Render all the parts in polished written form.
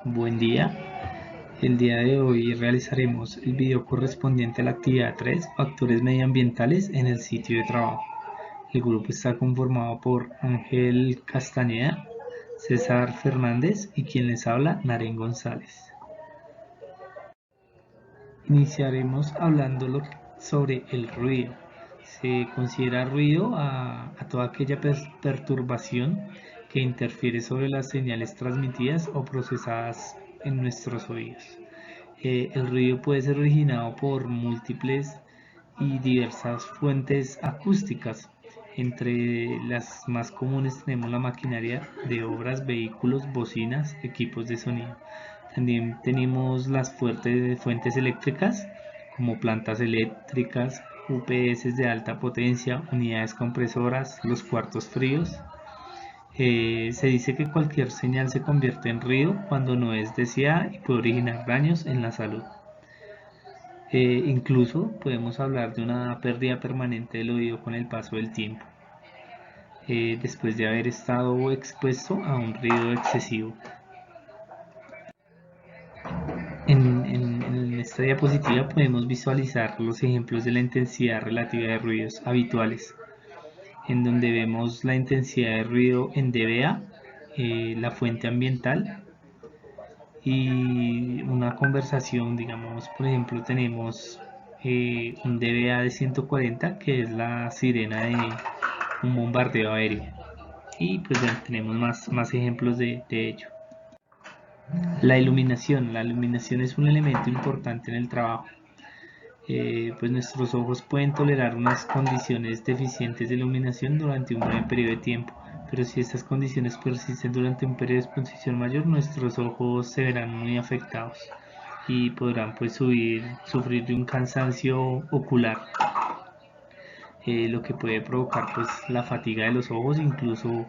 Buen día. El día de hoy realizaremos el video correspondiente a la actividad 3, factores medioambientales en el sitio de trabajo. El grupo está conformado por Ángel Castañeda, César Fernández y quien les habla, Naren González. Iniciaremos hablando sobre el ruido. Se considera ruido a toda aquella perturbación que interfiere sobre las señales transmitidas o procesadas en nuestros oídos. El ruido puede ser originado por múltiples y diversas fuentes acústicas. Entre las más comunes tenemos la maquinaria de obras, vehículos, bocinas, equipos de sonido. También tenemos las fuentes eléctricas como plantas eléctricas, UPS de alta potencia, unidades compresoras, los cuartos fríos. Se dice que cualquier señal se convierte en ruido cuando no es deseada y puede originar daños en la salud. Incluso podemos hablar de una pérdida permanente del oído con el paso del tiempo, después de haber estado expuesto a un ruido excesivo. En esta diapositiva podemos visualizar los ejemplos de la intensidad relativa de ruidos habituales, en donde vemos la intensidad de ruido en dBA, la fuente ambiental y una conversación. Digamos, por ejemplo, tenemos un dBA de 140, que es la sirena de un bombardeo aéreo, y pues bueno, tenemos más ejemplos de ello. La iluminación es un elemento importante en el trabajo. Pues nuestros ojos pueden tolerar unas condiciones deficientes de iluminación durante un breve periodo de tiempo, pero si estas condiciones persisten durante un periodo de exposición mayor, nuestros ojos se verán muy afectados y podrán pues sufrir de un cansancio ocular, lo que puede provocar pues la fatiga de los ojos. Incluso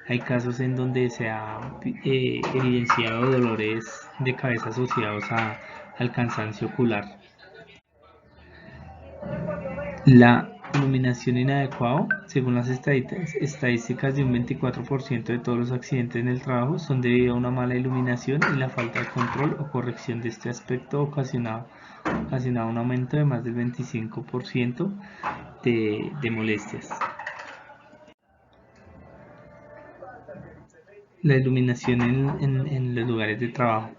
hay casos en donde se ha evidenciado dolores de cabeza asociados al cansancio ocular. La iluminación inadecuada, según las estadísticas, de un 24% de todos los accidentes en el trabajo son debido a una mala iluminación y la falta de control o corrección de este aspecto ocasionado un aumento de más del 25% de molestias. La iluminación en los lugares de trabajo.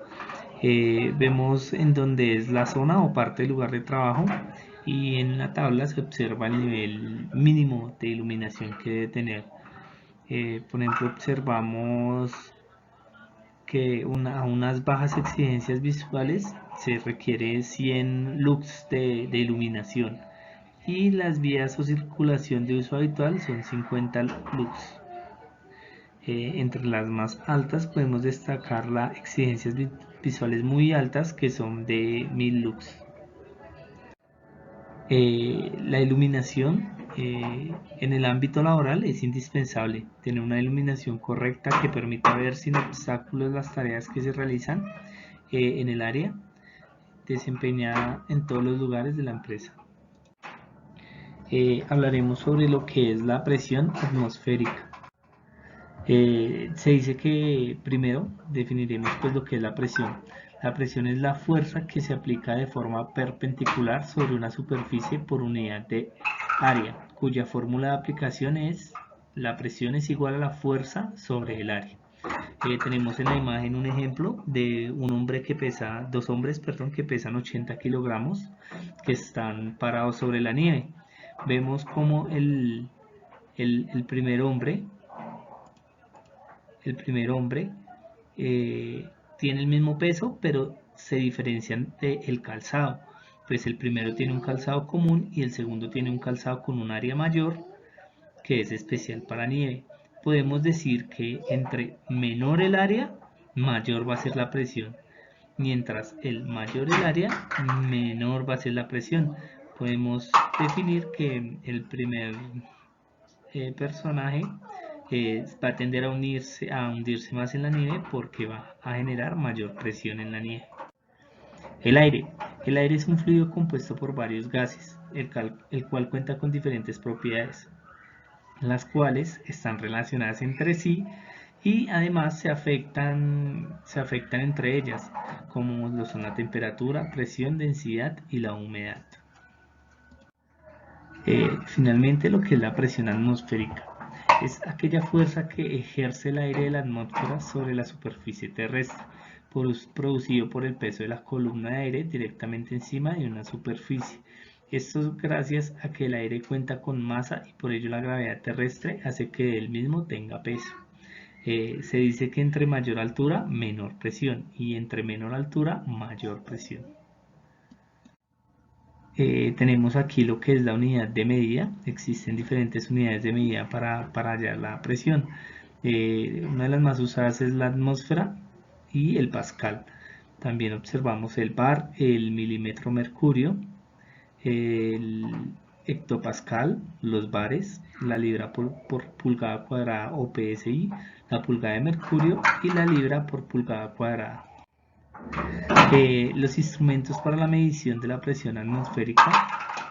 Vemos en donde es la zona o parte del lugar de trabajo, y en la tabla se observa el nivel mínimo de iluminación que debe tener. Por ejemplo, observamos que a unas bajas exigencias visuales se requiere 100 lux de iluminación, y las vías o circulación de uso habitual son 50 lux. Entre las más altas podemos destacar las exigencias visuales muy altas, que son de 1000 lux. La iluminación en el ámbito laboral es indispensable. Tener una iluminación correcta que permita ver sin obstáculos las tareas que se realizan en el área desempeñada en todos los lugares de la empresa. Hablaremos sobre lo que es la presión atmosférica. Se dice que primero definiremos pues lo que es la presión. La presión es la fuerza que se aplica de forma perpendicular sobre una superficie por unidad de área, cuya fórmula de aplicación es: la presión es igual a la fuerza sobre el área. Tenemos en la imagen un ejemplo de dos hombres que pesan 80 kilogramos, que están parados sobre la nieve. Vemos como el primer hombre el primer hombre tiene el mismo peso, pero se diferencian del calzado. Pues el primero tiene un calzado común y el segundo tiene un calzado con un área mayor, que es especial para nieve. Podemos decir que entre menor el área, mayor va a ser la presión. Mientras el mayor el área, menor va a ser la presión. Podemos definir que el primer personaje va a tender a hundirse más en la nieve, porque va a generar mayor presión en la nieve. El aire. El aire es un fluido compuesto por varios gases, el cual cuenta con diferentes propiedades, las cuales están relacionadas entre sí y además se afectan entre ellas, como lo son la temperatura, presión, densidad y la humedad. Finalmente, lo que es la presión atmosférica es aquella fuerza que ejerce el aire de la atmósfera sobre la superficie terrestre, producido por el peso de la columna de aire directamente encima de una superficie. Esto es gracias a que el aire cuenta con masa y por ello la gravedad terrestre hace que él mismo tenga peso. Se dice que entre mayor altura, menor presión, y entre menor altura, mayor presión. Tenemos aquí lo que es la unidad de medida. Existen diferentes unidades de medida para hallar la presión. Una de las más usadas es la atmósfera y el pascal. También observamos el bar, el milímetro mercurio, el hectopascal, los bares, la libra por pulgada cuadrada o PSI, la pulgada de mercurio y la libra por pulgada cuadrada. Los instrumentos para la medición de la presión atmosférica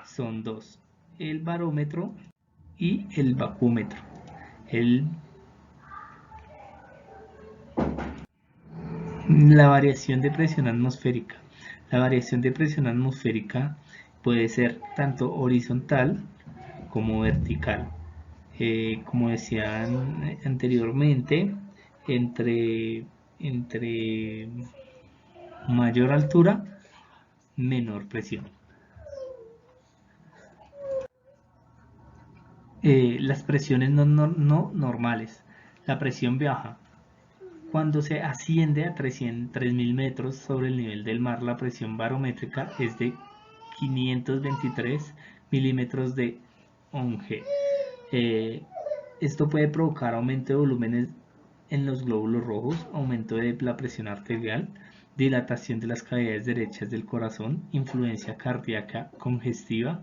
son dos: el barómetro y el bacúmetro. La variación de presión atmosférica. La variación de presión atmosférica puede ser tanto horizontal como vertical. Como decían anteriormente, entre mayor altura, menor presión. Las presiones no normales. La presión baja. Cuando se asciende a 3.000 metros sobre el nivel del mar, la presión barométrica es de 523 milímetros de onge. Esto puede provocar aumento de volúmenes en los glóbulos rojos, aumento de la presión arterial, dilatación de las cavidades derechas del corazón, influencia cardíaca congestiva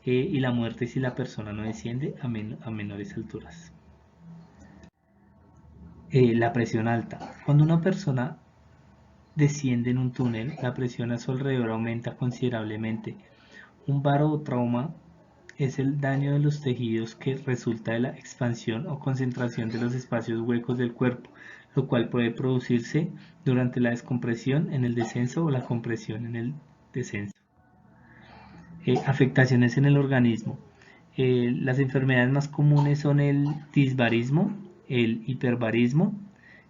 y la muerte si la persona no desciende a menores alturas. La presión alta. Cuando una persona desciende en un túnel, la presión a su alrededor aumenta considerablemente. Un barotrauma es el daño de los tejidos que resulta de la expansión o concentración de los espacios huecos del cuerpo, lo cual puede producirse durante la descompresión en el descenso o la compresión en el descenso. Afectaciones en el organismo. Las enfermedades más comunes son el disbarismo, el hiperbarismo.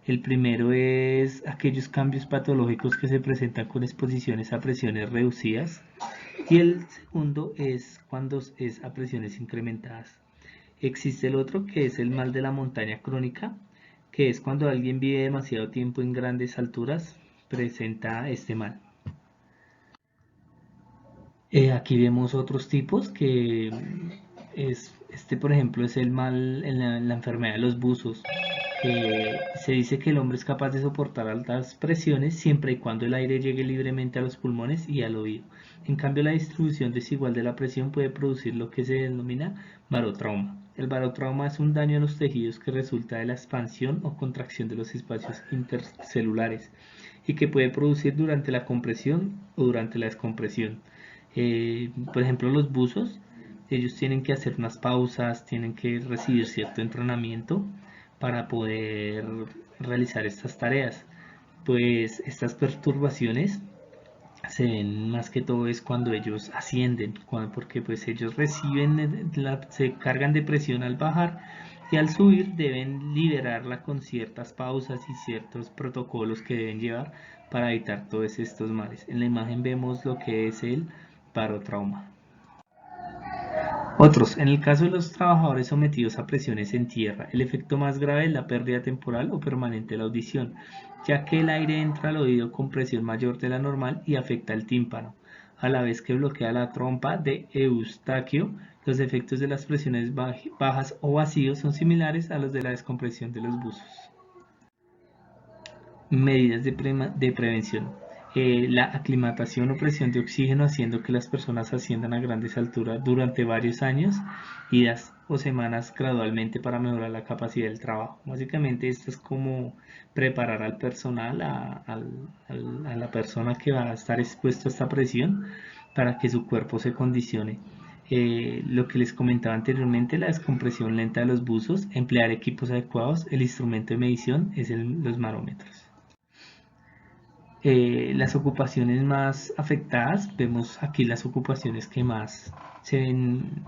El primero es aquellos cambios patológicos que se presentan con exposiciones a presiones reducidas. Y el segundo es cuando es a presiones incrementadas. Existe el otro que es el mal de la montaña crónica, que es cuando alguien vive demasiado tiempo en grandes alturas, presenta este mal. Aquí vemos otros tipos que por ejemplo, es el mal en la enfermedad de los buzos. Se dice que el hombre es capaz de soportar altas presiones siempre y cuando el aire llegue libremente a los pulmones y al oído. En cambio, la distribución desigual de la presión puede producir lo que se denomina barotrauma. El barotrauma es un daño a los tejidos que resulta de la expansión o contracción de los espacios intercelulares y que puede producir durante la compresión o durante la descompresión. Por ejemplo, los buzos, ellos tienen que hacer unas pausas, tienen que recibir cierto entrenamiento para poder realizar estas tareas. Pues estas perturbaciones se ven más que todo es cuando ellos ascienden, porque pues ellos reciben, se cargan de presión al bajar y al subir deben liberarla con ciertas pausas y ciertos protocolos que deben llevar para evitar todos estos males. En la imagen vemos lo que es el barotrauma. Otros, en el caso de los trabajadores sometidos a presiones en tierra, el efecto más grave es la pérdida temporal o permanente de la audición, ya que el aire entra al oído con presión mayor de la normal y afecta el tímpano, a la vez que bloquea la trompa de Eustaquio. Los efectos de las presiones bajas o vacíos son similares a los de la descompresión de los buzos. Medidas de prevención. La aclimatación o presión de oxígeno haciendo que las personas asciendan a grandes alturas durante varios años, días o semanas gradualmente para mejorar la capacidad del trabajo. Básicamente esto es como preparar al personal, a la persona que va a estar expuesto a esta presión para que su cuerpo se condicione. Lo que les comentaba anteriormente, la descompresión lenta de los buzos, emplear equipos adecuados, el instrumento de medición es los marómetros. Las ocupaciones más afectadas, vemos aquí las ocupaciones que más se ven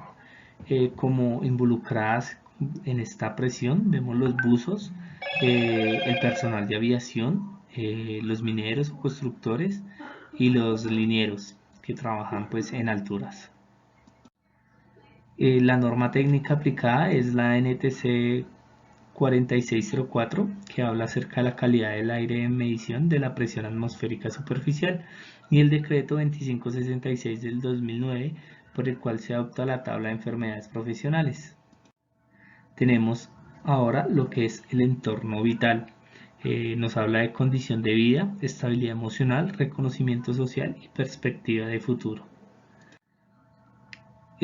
como involucradas en esta presión. Vemos los buzos, el personal de aviación, los mineros o constructores y los linieros que trabajan pues en alturas. La norma técnica aplicada es la NTC 4604, que habla acerca de la calidad del aire en medición de la presión atmosférica superficial, y el decreto 2566 del 2009, por el cual se adopta la tabla de enfermedades profesionales. Tenemos ahora lo que es el entorno vital. Nos habla de condición de vida, estabilidad emocional, reconocimiento social y perspectiva de futuro.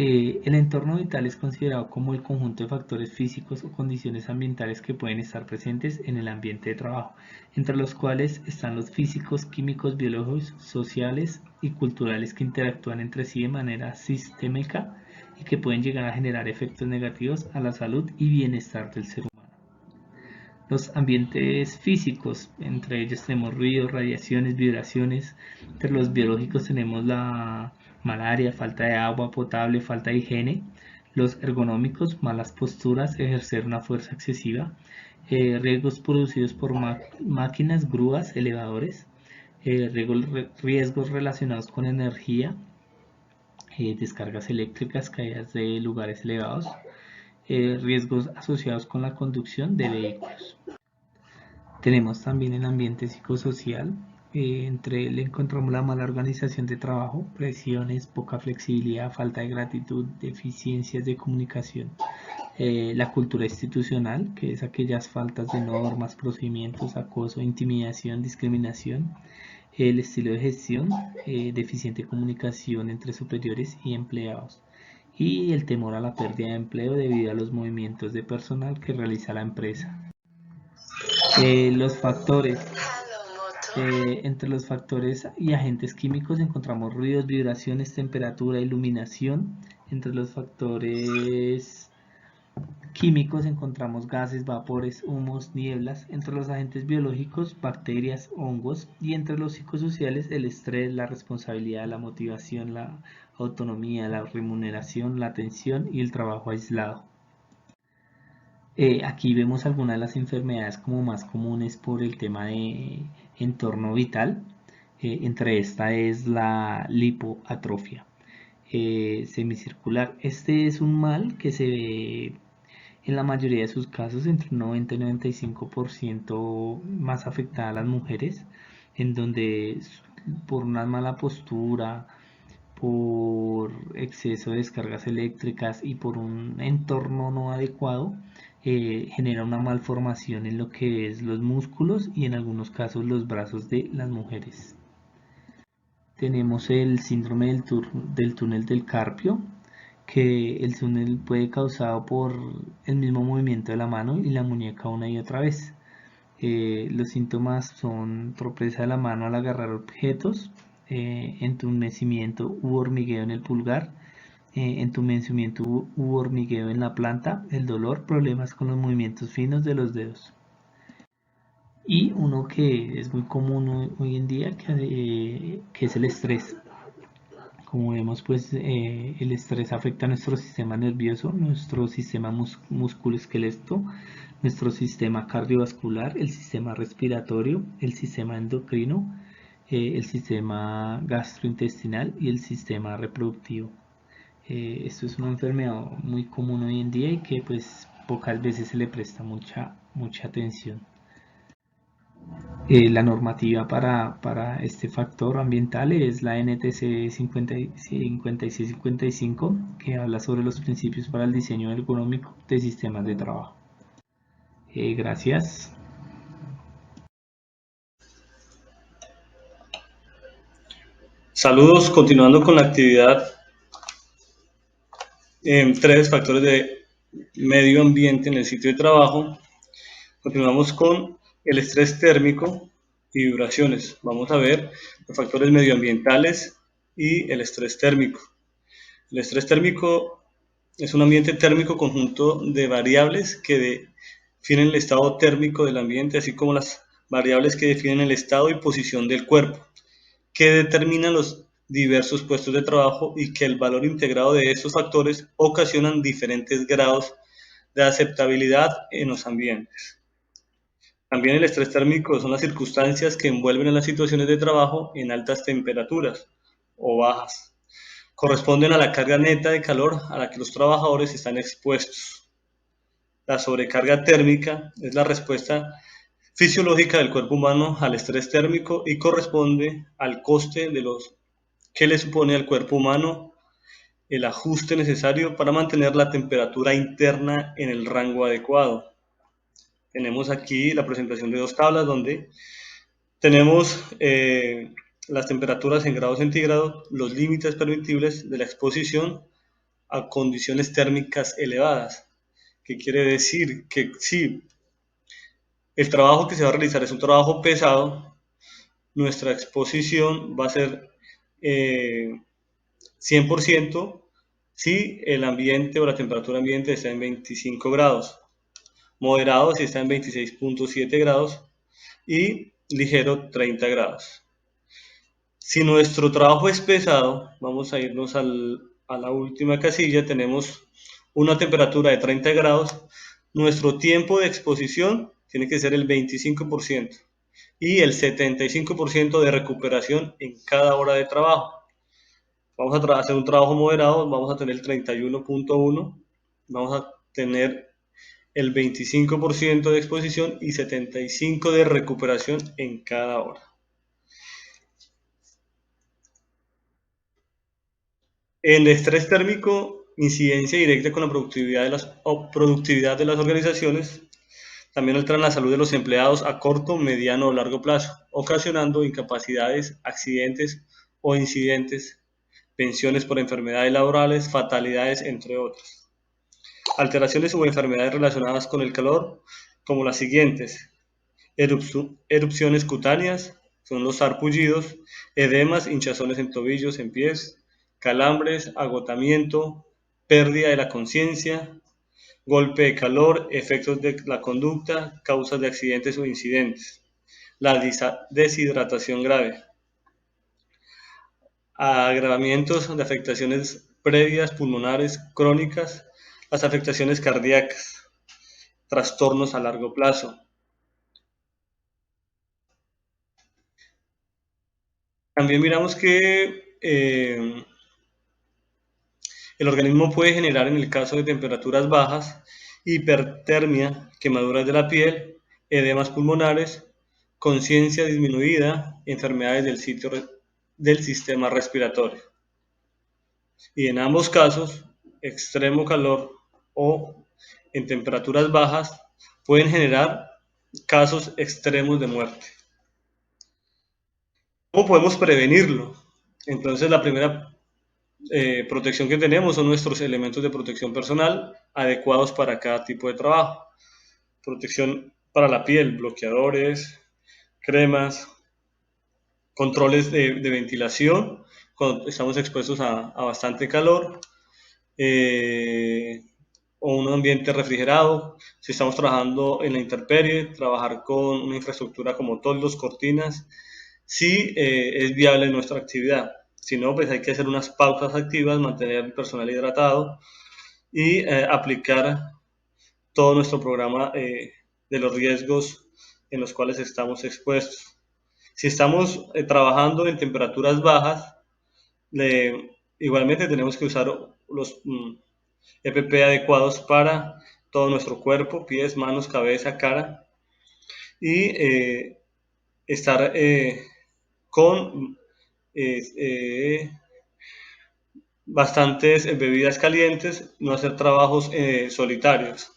El entorno vital es considerado como el conjunto de factores físicos o condiciones ambientales que pueden estar presentes en el ambiente de trabajo, entre los cuales están los físicos, químicos, biológicos, sociales y culturales que interactúan entre sí de manera sistémica y que pueden llegar a generar efectos negativos a la salud y bienestar del ser humano. Los ambientes físicos, entre ellos tenemos ruidos, radiaciones, vibraciones. Entre los biológicos tenemos la malaria, falta de agua potable, falta de higiene. Los ergonómicos, malas posturas, ejercer una fuerza excesiva. Riesgos producidos por máquinas, grúas, elevadores. Riesgos relacionados con energía, descargas eléctricas, caídas de lugares elevados. Riesgos asociados con la conducción de vehículos. Tenemos también el ambiente psicosocial, entre él encontramos la mala organización de trabajo, presiones, poca flexibilidad, falta de gratitud, deficiencias de comunicación. La cultura institucional, que es aquellas faltas de normas, procedimientos, acoso, intimidación, discriminación. El estilo de gestión, deficiente comunicación entre superiores y empleados. Y el temor a la pérdida de empleo debido a los movimientos de personal que realiza la empresa. Los factores. Entre los factores y agentes químicos encontramos ruidos, vibraciones, temperatura, iluminación. Entre los factores químicos encontramos gases, vapores, humos, nieblas. Entre los agentes biológicos, bacterias, hongos. Y entre los psicosociales, el estrés, la responsabilidad, la motivación, la autonomía, la remuneración, la atención y el trabajo aislado. Aquí vemos algunas de las enfermedades como más comunes por el tema de entorno vital. Entre esta es la lipoatrofia semicircular. Este es un mal que se ve en la mayoría de sus casos, entre un 90 y 95% más afectada a las mujeres, en donde por una mala postura, por exceso de descargas eléctricas y por un entorno no adecuado, genera una malformación en lo que es los músculos y en algunos casos los brazos de las mujeres. Tenemos el síndrome del túnel del carpio, que el túnel puede causado por el mismo movimiento de la mano y la muñeca una y otra vez. Los síntomas son torpeza de la mano al agarrar objetos, entumecimiento u hormigueo en el pulgar, entumecimiento u hormigueo en la planta, el dolor, problemas con los movimientos finos de los dedos. Y uno que es muy común hoy en día, que es el estrés. Como vemos, pues el estrés afecta a nuestro sistema nervioso, nuestro sistema musculoesquelético, nuestro sistema cardiovascular, el sistema respiratorio, el sistema endocrino, el sistema gastrointestinal y el sistema reproductivo. Esto es una enfermedad muy común hoy en día y que pues pocas veces se le presta mucha atención. La normativa para este factor ambiental es la NTC 5655, que habla sobre los principios para el diseño ergonómico de sistemas de trabajo. Gracias. Saludos, continuando con la actividad en 3 factores de medio ambiente en el sitio de trabajo. Continuamos con el estrés térmico y vibraciones. Vamos a ver los factores medioambientales y el estrés térmico. El estrés térmico es un ambiente térmico conjunto de variables que definen el estado térmico del ambiente, así como las variables que definen el estado y posición del cuerpo, que determinan los diversos puestos de trabajo y que el valor integrado de estos factores ocasionan diferentes grados de aceptabilidad en los ambientes. También el estrés térmico son las circunstancias que envuelven a las situaciones de trabajo en altas temperaturas o bajas. Corresponden a la carga neta de calor a la que los trabajadores están expuestos. La sobrecarga térmica es la respuesta fisiológica del cuerpo humano al estrés térmico y corresponde al coste de los que le supone al cuerpo humano el ajuste necesario para mantener la temperatura interna en el rango adecuado. Tenemos aquí la presentación de dos tablas donde tenemos las temperaturas en grados centígrados, los límites permitibles de la exposición a condiciones térmicas elevadas. ¿Qué quiere decir? Que si el trabajo que se va a realizar es un trabajo pesado, nuestra exposición va a ser 100% si el ambiente o la temperatura ambiente está en 25 grados, moderado si está en 26.7 grados y ligero 30 grados. Si nuestro trabajo es pesado, vamos a irnos a la última casilla, tenemos una temperatura de 30 grados, nuestro tiempo de exposición tiene que ser el 25% y el 75% de recuperación en cada hora de trabajo. Vamos a hacer un trabajo moderado, vamos a tener el 31.1, vamos a tener el 25% de exposición y 75% de recuperación en cada hora. El estrés térmico, incidencia directa con la productividad de las organizaciones, también altera la salud de los empleados a corto, mediano o largo plazo, ocasionando incapacidades, accidentes o incidentes, pensiones por enfermedades laborales, fatalidades, entre otras. Alteraciones o enfermedades relacionadas con el calor, como las siguientes: erupciones cutáneas, son los sarpullidos, edemas, hinchazones en tobillos, en pies, calambres, agotamiento, pérdida de la conciencia, golpe de calor, efectos de la conducta, causas de accidentes o incidentes, la deshidratación grave, agravamientos de afectaciones previas pulmonares crónicas, las afectaciones cardíacas, trastornos a largo plazo. También miramos que el organismo puede generar, en el caso de temperaturas bajas, hipertermia, quemaduras de la piel, edemas pulmonares, conciencia disminuida, enfermedades del sistema respiratorio. Y en ambos casos, extremo calor o en temperaturas bajas pueden generar casos extremos de muerte. ¿Cómo podemos prevenirlo? Entonces, la primera protección que tenemos son nuestros elementos de protección personal adecuados para cada tipo de trabajo. Protección para la piel, bloqueadores, cremas, controles de ventilación cuando estamos expuestos a bastante calor, o un ambiente refrigerado. Si estamos trabajando en la intemperie, trabajar con una infraestructura como toldos, cortinas, si es viable nuestra actividad. Si no, pues hay que hacer unas pausas activas, mantener el personal hidratado y aplicar todo nuestro programa de los riesgos en los cuales estamos expuestos. Si estamos trabajando en temperaturas bajas, igualmente tenemos que usar los EPP adecuados para todo nuestro cuerpo, pies, manos, cabeza, cara, y estar con bastantes bebidas calientes, no hacer trabajos solitarios.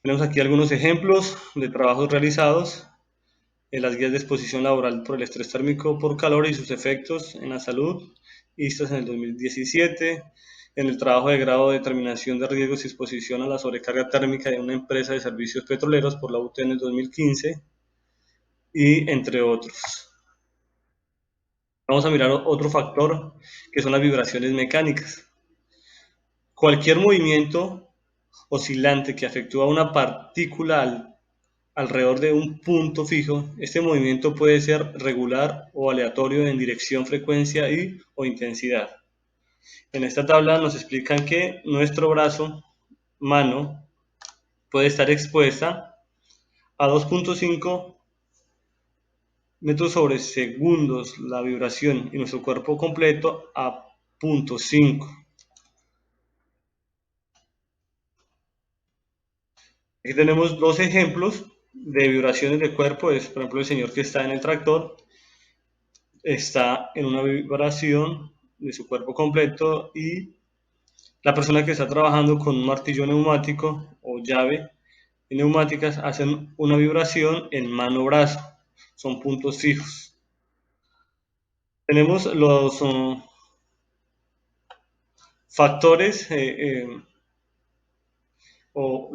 Tenemos aquí algunos ejemplos de trabajos realizados en las guías de exposición laboral por el estrés térmico por calor y sus efectos en la salud, vistas en el 2017, en el trabajo de grado de determinación de riesgos y exposición a la sobrecarga térmica de una empresa de servicios petroleros por la UT en el 2015, y entre otros. Vamos a mirar otro factor que son las vibraciones mecánicas. Cualquier movimiento oscilante que afectúa una partícula alrededor de un punto fijo, este movimiento puede ser regular o aleatorio en dirección, frecuencia o intensidad. En esta tabla nos explican que nuestro brazo, mano, puede estar expuesta a 2.5 metros sobre segundos la vibración y nuestro cuerpo completo a 0.5. Aquí tenemos dos ejemplos de vibraciones de cuerpo. Es, por ejemplo, el señor que está en el tractor está en una vibración de su cuerpo completo, y la persona que está trabajando con un martillo neumático o llave neumáticas hacen una vibración en mano-brazo. Son puntos fijos. Tenemos los factores o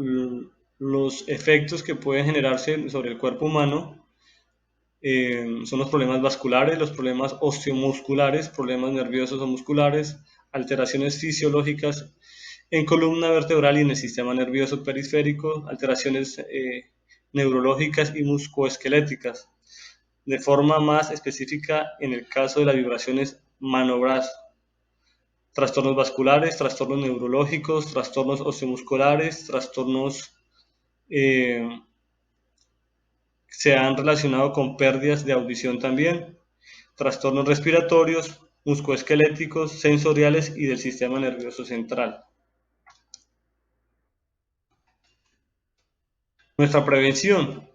los efectos que pueden generarse sobre el cuerpo humano. Son los problemas vasculares, los problemas osteomusculares, problemas nerviosos o musculares, alteraciones fisiológicas en columna vertebral y en el sistema nervioso periférico, alteraciones neurológicas y musculoesqueléticas. De forma más específica, en el caso de las vibraciones mano-brazo, trastornos vasculares, trastornos neurológicos, trastornos osteomusculares, trastornos se han relacionado con pérdidas de audición también, trastornos respiratorios, musculoesqueléticos, sensoriales y del sistema nervioso central. Nuestra prevención: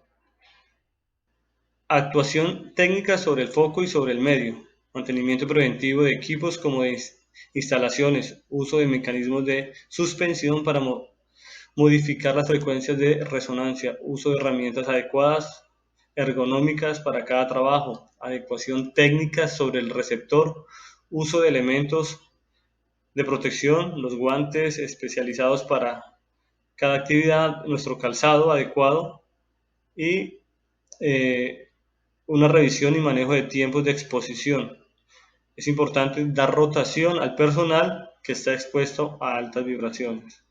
actuación técnica sobre el foco y sobre el medio, mantenimiento preventivo de equipos como de instalaciones, uso de mecanismos de suspensión para modificar las frecuencias de resonancia, uso de herramientas adecuadas, ergonómicas para cada trabajo, adecuación técnica sobre el receptor, uso de elementos de protección, los guantes especializados para cada actividad, nuestro calzado adecuado y una revisión y manejo de tiempos de exposición. Es importante dar rotación al personal que está expuesto a altas vibraciones.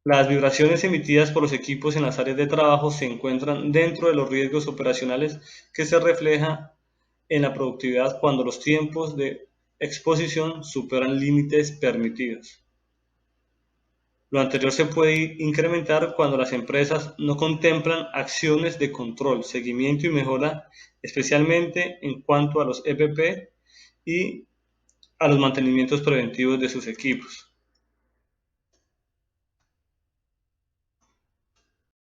Las vibraciones emitidas por los equipos en las áreas de trabajo se encuentran dentro de los riesgos operacionales que se refleja en la productividad cuando los tiempos de exposición superan límites permitidos. Lo anterior se puede incrementar cuando las empresas no contemplan acciones de control, seguimiento y mejora, especialmente en cuanto a los EPP y a los mantenimientos preventivos de sus equipos.